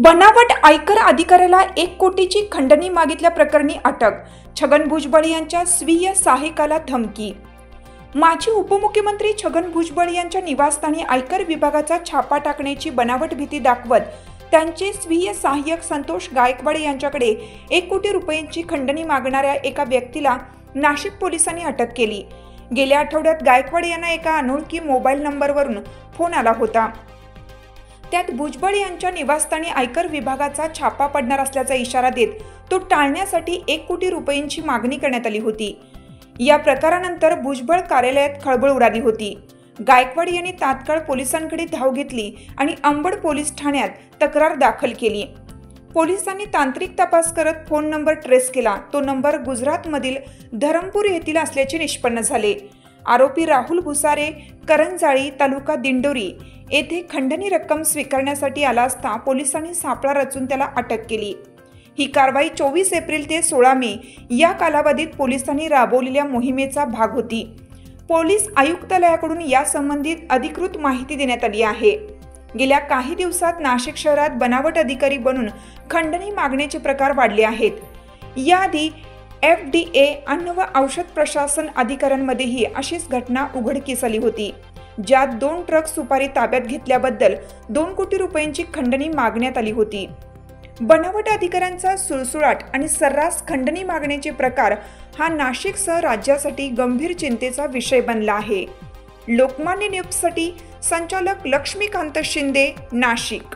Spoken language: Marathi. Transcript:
बनावट आयकर अधिकाऱ्याला 1 कोटीची खंडणी मागितल्या प्रकरणी अटक। छगन भुजबळ यांच्या स्वीय सहाय्यकाला धमकी। माजी उपमुख्यमंत्री छगन भुजबळ यांच्या निवासस्थानी आयकर विभागाचा छापा टाकण्याची बनावट भीती दाखवत त्यांचे स्वीय सहाय्यक संतोष गायकवाड यांच्याकडे 1 कोटी रुपयांची खंडणी मागणाऱ्या एका व्यक्तीला नाशिक पोलिसांनी अटक केली। गेल्या आठवड्यात गायकवाड यांना एका अनोळखी मोबाईल नंबरवरून फोन आला होता। त्यात भुजबळ यांच्या निवासस्थानी आयकर विभागाचा छापा पडणार असल्याचा इशारा देत तो टाळण्यासाठी 1 कोटी रुपयांची मागणी करण्यात आली होती। या प्रकारानंतर भुजबळ कार्यालयात खळबळ उडाली होती। गायकवाड यांनी तात्काळ पोलिसांकडे धाव घेतली आणि अंबड पोलीस ठाण्यात तक्रार दाखल केली। पोलिसांनी तांत्रिक तपास करत फोन नंबर ट्रेस केला। तो नंबर गुजरातमधील धरमपूर येथील असल्याचे निष्पन्न झाले। आरोपी राहुल भुसारे करंजाळी तालुका दिंडोरी येथे खंडणी रक्कम स्वीकारण्यासाठी आला असता पोलिसांनी सापळा रचून त्याला अटक केली। ही कारवाई 24 एप्रिल ते 16 मे या कालावधीत पोलिसांनी राबवलेल्या मोहिमेचा भाग होती। पोलीस आयुक्तालयाकडून यासंबंधित अधिकृत माहिती देण्यात आली आहे। गेल्या काही दिवसात नाशिक शहरात बनावट अधिकारी बनून खंडणी मागण्याचे प्रकार वाढले आहेत। याआधी FDA अन्न व औषध प्रशासन अधिकाऱ्यांमध्येही अशीच घटना उघडकीस आली होती, ज्यात 2 ट्रक सुपारी ताब्यात घेतल्याबद्दल 2 कोटी रुपयांची खंडणी मागण्यात आली होती। बनावट अधिकाऱ्यांचा सुळसुळाट आणि सर्रास खंडणी मागण्याचे प्रकार हा नाशिकसह राज्यासाठी गंभीर चिंतेचा विषय बनला आहे। लोकमान्य न्यूजसाठी संचालक लक्ष्मीकांत शिंदे, नाशिक।